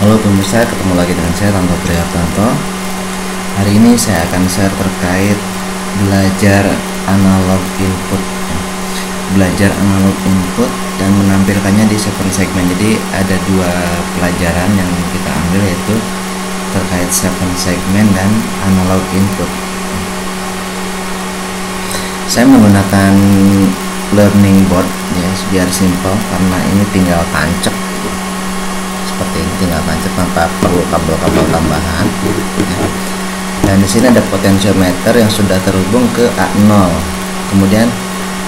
Halo pemirsa, ketemu lagi dengan saya Tanto Prihartanto. Hari ini saya akan share terkait belajar analog input, belajar analog input dan menampilkannya di 7 segmen. Jadi ada dua pelajaran yang kita ambil, yaitu terkait 7 segmen dan analog input. Saya menggunakan learning board ya, biar simple, karena ini tinggal tancap seperti ini, tinggal tancap tanpa perlu kabel-kabel tambahan ya. Dan di sini ada potentiometer yang sudah terhubung ke A0, kemudian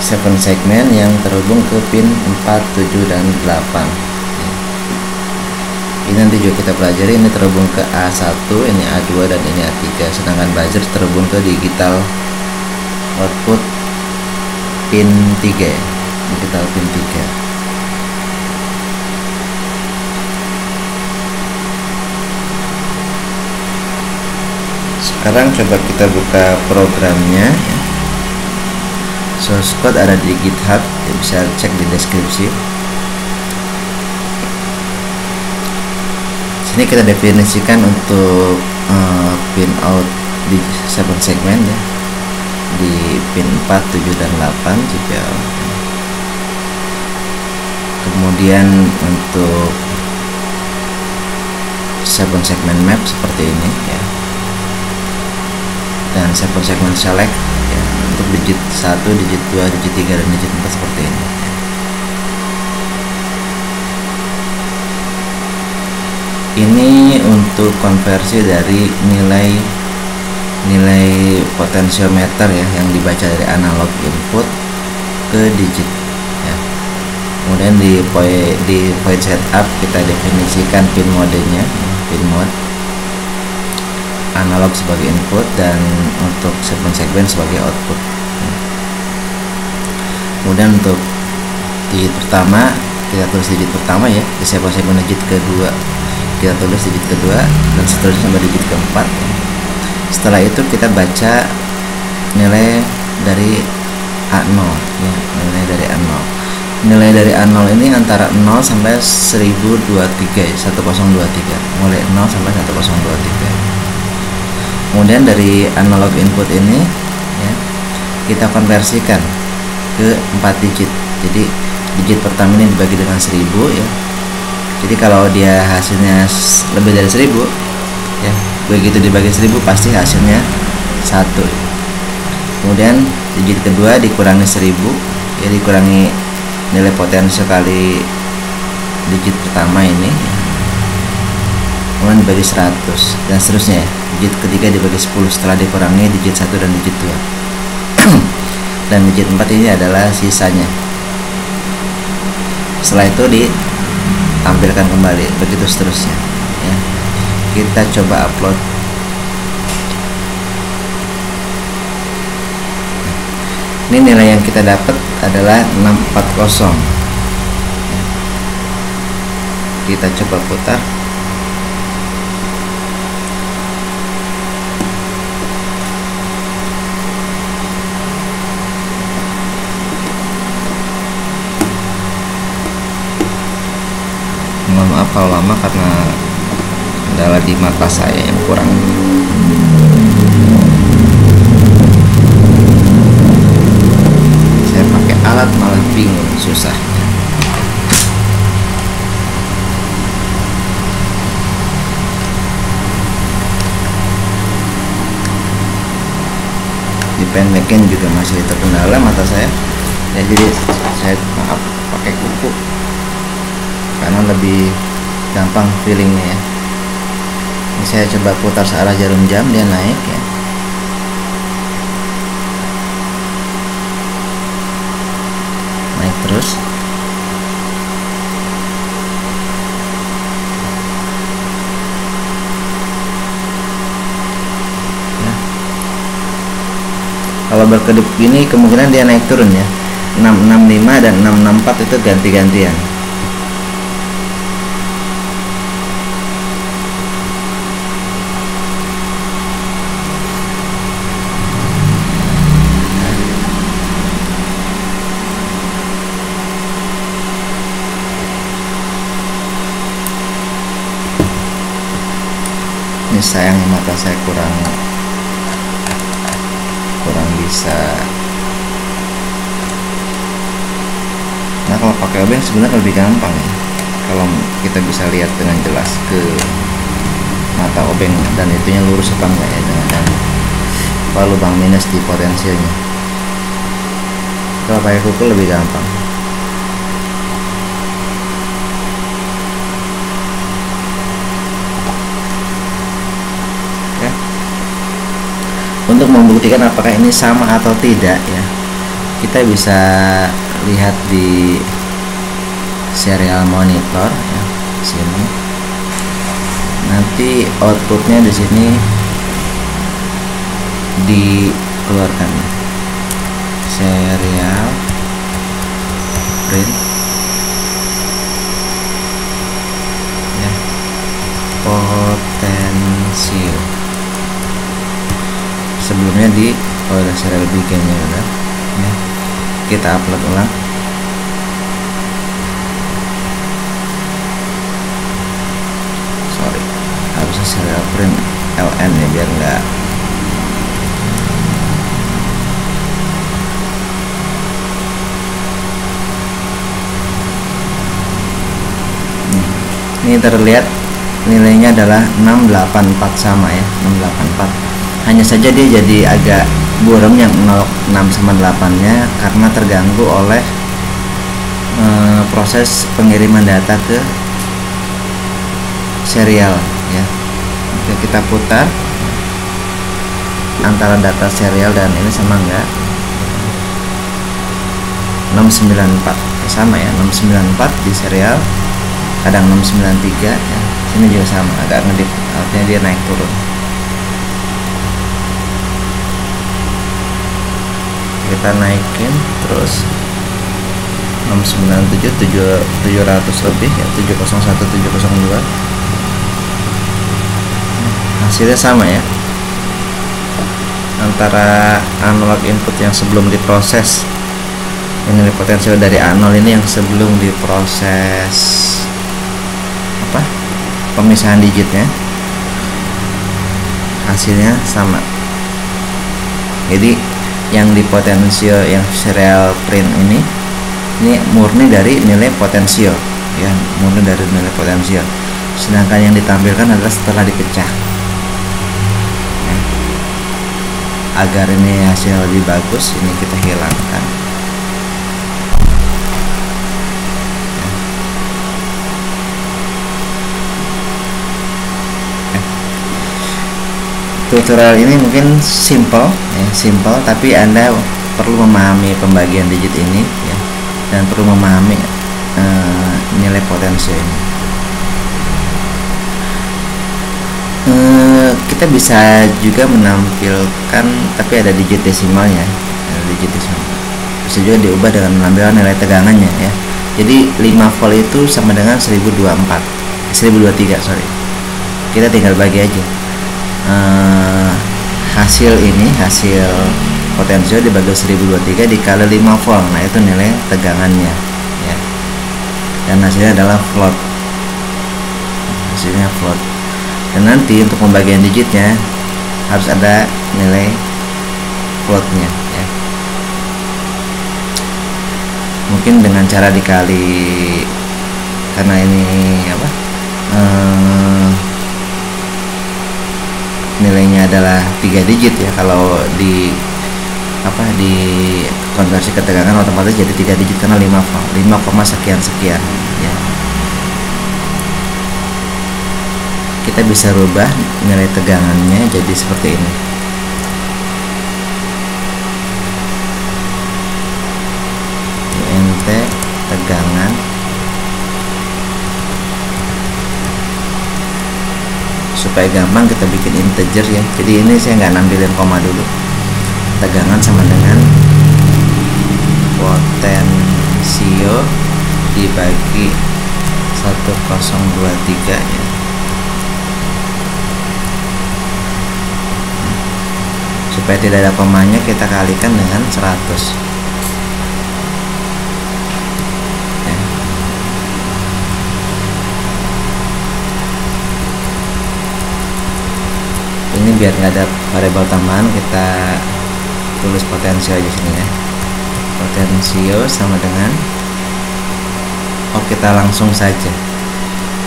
7 segmen yang terhubung ke pin 4, 7 dan 8 ya. Ini nanti juga kita pelajari, ini terhubung ke A1, ini A2 dan ini A3, sedangkan buzzer terhubung ke digital output pin 3, digital pin 3. Sekarang coba kita buka programnya ya. Source code ada di GitHub, ya, bisa cek di deskripsi. Sini kita definisikan untuk pin out di 7 segmen ya, di pin 4, 7 dan 8 GPL. Kemudian untuk 7 segmen map seperti ini ya, dan 7 segmen select ya, untuk digit 1, digit 2, digit 3 dan digit 4 seperti ini. Ini untuk konversi dari nilai potentiometer ya, yang dibaca dari analog input ke digit ya. Kemudian di point setup kita definisikan pin modenya, pin mode analog sebagai input dan untuk 7 segmen sebagai output. Kemudian untuk digit pertama kita tulis digit pertama ya, di 7 segmen digit kedua kita tulis digit kedua dan seterusnya sampai digit keempat. Setelah itu kita baca nilai dari A0 ya, nilai dari A0. Nilai dari A0 ini antara 0 sampai 1023 ya, 1023, mulai 0 sampai 1023. Kemudian dari analog input ini ya, kita konversikan ke 4 digit. Jadi digit pertama ini dibagi dengan 1000 ya. Jadi kalau dia hasilnya lebih dari 1000 ya, begitu dibagi 1000 pasti hasilnya 1. Kemudian digit kedua dikurangi 1000 ya, dikurangi nilai potensial kali digit pertama ini ya. Kemudian dibagi 100 dan seterusnya ya. Digit ketiga dibagi 10 setelah dikurangi digit 1 dan digit 2 dan digit 4 ini adalah sisanya. Setelah itu ditampilkan kembali, begitu seterusnya ya. Kita coba upload. Ini nilai yang kita dapat adalah 640 ya. Kita coba putar. Mohon maaf kalau lama karena kendala di mata saya yang kurang. Saya pakai alat malah bingung, susah. Di penbackend juga masih terkendala mata saya ya, jadi saya maaf pakai kuku karena lebih gampang feelingnya ya. Ini saya coba putar searah jarum jam, dia naik ya. Naik terus. Ya. Kalau berkedip gini kemungkinan dia naik turun ya. 665 dan 664 itu ganti-gantian. Ini sayang mata saya kurang bisa. Nah, kalau pakai obeng sebenarnya lebih gampang ya, kalau kita bisa lihat dengan jelas ke mata obeng dan itunya lurus apa enggak ya, dengan lubang minus di potensialnya. Kalau pakai kuku lebih gampang. Ya. Untuk membuktikan apakah ini sama atau tidak ya, kita bisa lihat di serial monitor ya, sini. Nanti outputnya di sini dikeluarkan serial print ya, potensio. Sebelumnya ada serial bikinnya udah ya, kita upload ulang. Sorry, harusnya serial print LN ya, biar enggak ini terlihat nilainya adalah 684 sama ya, 684. Hanya saja dia jadi agak buram yang 06 sama 8 nya karena terganggu oleh proses pengiriman data ke serial ya. Oke, kita putar antara data serial dan ini sama enggak. 694 sama ya, 694 di serial, kadang 693 ya. Ini juga sama, agak ngedip, artinya dia naik turun. Kita naikin terus 697 700 lebih ya, 701 702. Hasilnya sama ya, antara analog input yang sebelum diproses, ini potensial dari A0 ini yang sebelum diproses pemisahan digitnya, hasilnya sama. Jadi yang di potensio yang serial print ini murni dari nilai potensio ya, murni dari nilai potensio. Sedangkan yang ditampilkan adalah setelah dipecah ya. Agar ini hasil lebih bagus, ini kita hilangkan. Tutorial ini mungkin simple ya, simple, tapi Anda perlu memahami pembagian digit ini ya, dan perlu memahami nilai potensi ini. Kita bisa juga menampilkan, tapi ada digit desimalnya, ada digit desimal. Bisa juga diubah dengan mengambil nilai tegangannya ya. Jadi 5 volt itu sama dengan 1023 sorry. Kita tinggal bagi aja. Hasil potensio dibagi 1023 dikali 5 volt, nah itu nilai tegangannya ya, dan hasilnya adalah float, dan nanti untuk pembagian digitnya harus ada nilai floatnya ya. Mungkin dengan cara dikali, karena ini nilainya adalah 3 digit ya, kalau di konversi ke tegangan otomatis jadi 3 digit karena 5 sekian sekian ya. Kita bisa rubah nilai tegangannya jadi seperti ini. INT tegangan supaya gampang kita bikin integer ya. Jadi ini saya nggak nampilin koma dulu. Tegangan sama dengan potensio dibagi 1023 ya. Supaya tidak ada komanya, kita kalikan dengan 100 ya. Ini biar nggak ada variabel tambahan, kita tulis potensio aja sini ya. Potensio sama dengan, kita langsung saja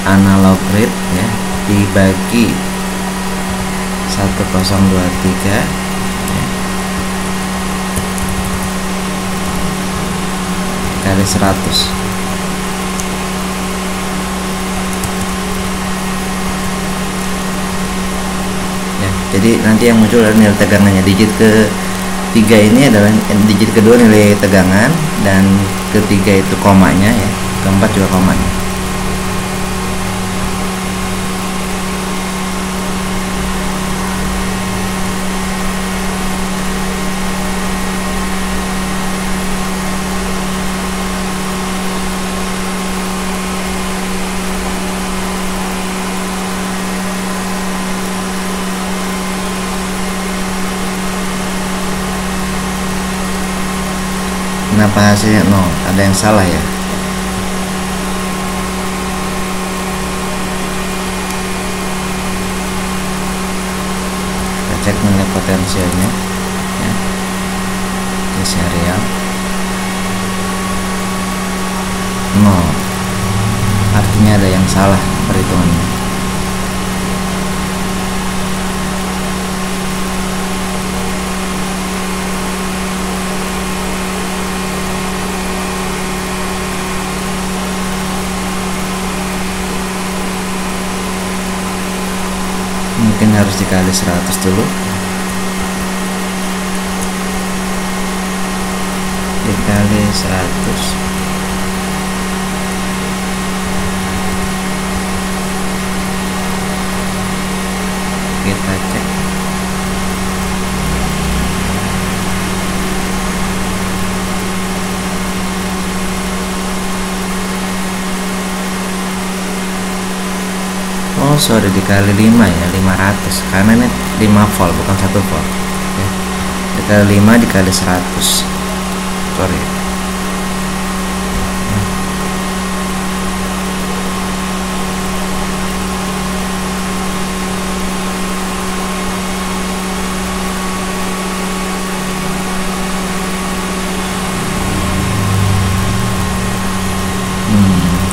analog read ya, dibagi 1023 ya, kali 100. Ya, jadi nanti yang muncul adalah nilai tegangannya. Digit ketiga ini adalah digit kedua nilai tegangan, dan ketiga itu komanya ya, keempat juga komanya. Kenapa hasilnya 0? Ada yang salah ya. Kita cek nilai potensialnya ya, di serial 0. Artinya ada yang salah perhitungannya. Mungkin harus dikali 100 dulu, dikali 100. Kita cek. Sudah dikali 5 ya, 500, karena ini 5 volt bukan 1 volt ya. Dikali 5 dikali 100, sorry.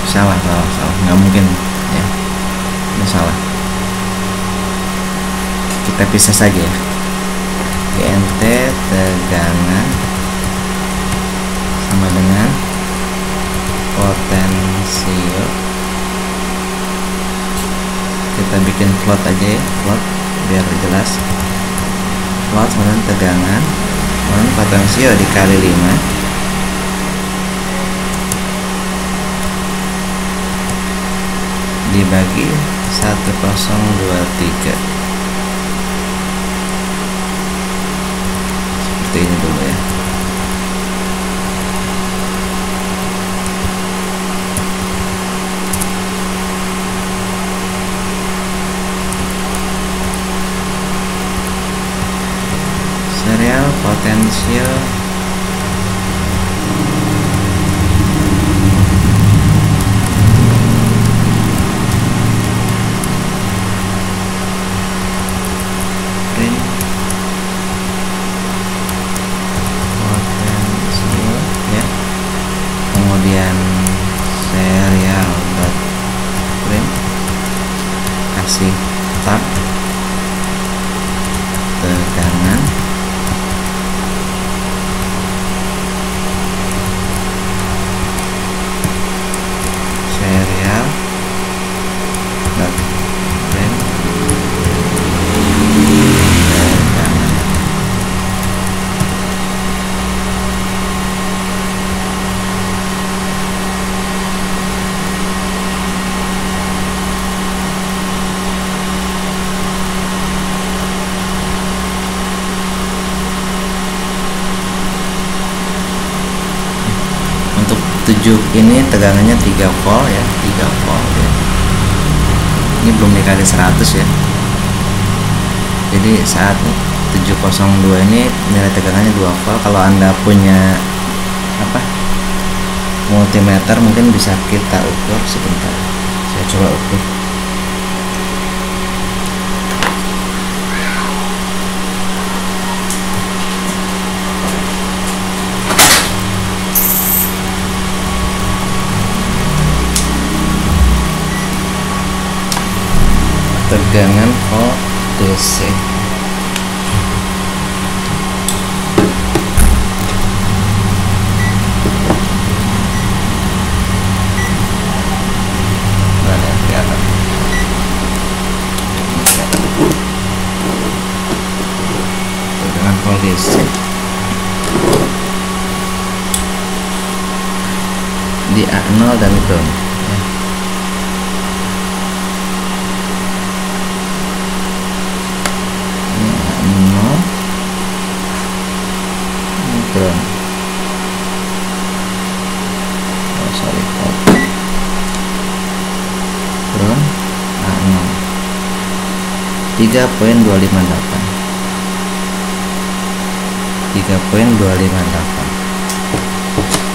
Salah, nggak mungkin ya, ini salah. Kita pisah saja ya. GNT tegangan sama dengan potensio. Kita bikin plot aja ya, plot biar jelas. Plot sama dengan tegangan, kemudian potensio dikali 5 dibagi 1023. Seperti ini dulu ya. Serial potensio kemudian serial print, kasih tab tegangan, serial print tegangan. Untuk 7 ini tegangannya 3 volt ya, 3 volt ya. Ini belum dikali 100 ya. Jadi saat 702 ini nilai tegangannya 2 volt. Kalau Anda punya multimeter mungkin bisa kita ukur sebentar. Saya coba ukur. tegangan volt DC. Tegangan volt DC di A0 dan ground. Ground. Oh sorry, ground A0 3.258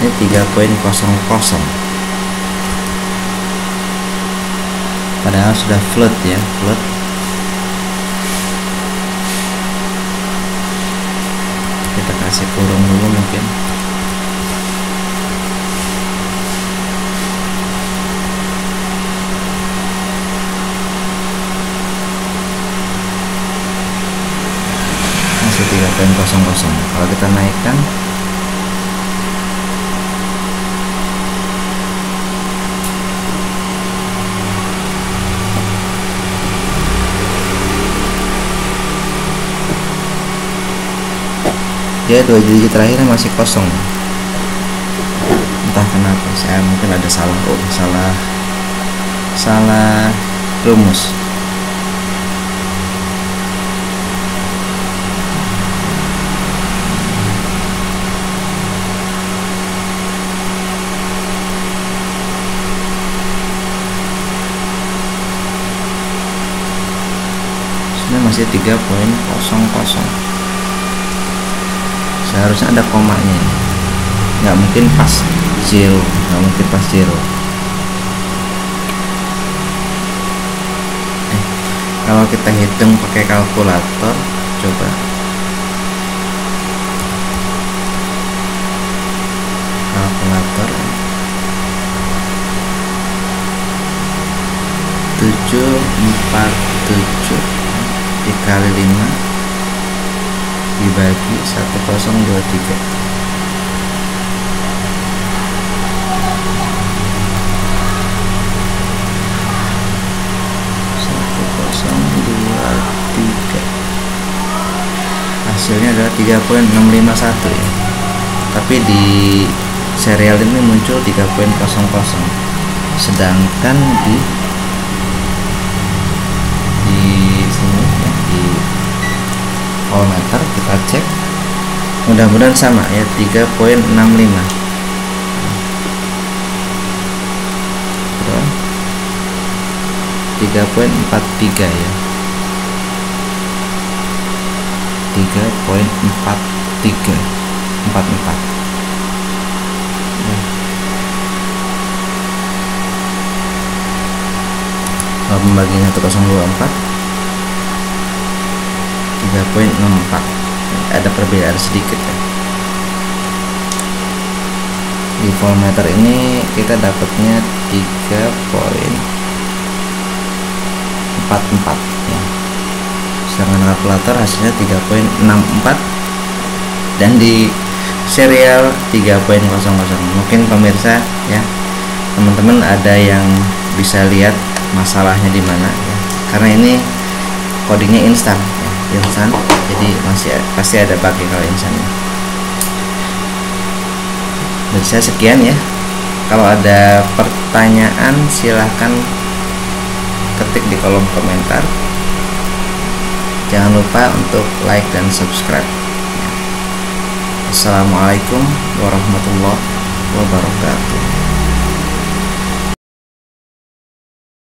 ini 3.00, padahal sudah float ya, float. Kita kasih kurung dulu mungkin. Masih 3.00. Kalau kita naikkan dia 2 digit terakhirnya masih kosong, entah kenapa. Saya mungkin ada salah rumus. Sebenarnya masih 3.00. Seharusnya ada komanya, nggak mungkin pas zero, kalau kita hitung pakai kalkulator, coba kalkulator 747 dikali 5 dibagi 1023. Hasilnya adalah 3.651 ya. Tapi di serial ini muncul 3.00. Sedangkan di sini ya, di voltmeter kita cek, mudah-mudahan sama ya, 3.65. 3.43 ya, 3.44. Kalau pembagian 1024 3.64, ada perbedaan sedikit ya. Di voltmeter ini kita dapatnya 3.44 ya. Sedangkan kalkulator hasilnya 3.64 dan di serial 3.00. Mungkin pemirsa ya, teman-teman ada yang bisa lihat masalahnya di mana ya. Karena ini codingnya instan ya, instan. Jadi pasti ada bug kalau instan ya. Dari saya sekian ya. Kalau ada pertanyaan silahkan ketik di kolom komentar. Jangan lupa untuk like dan subscribe. Assalamualaikum warahmatullahi wabarakatuh.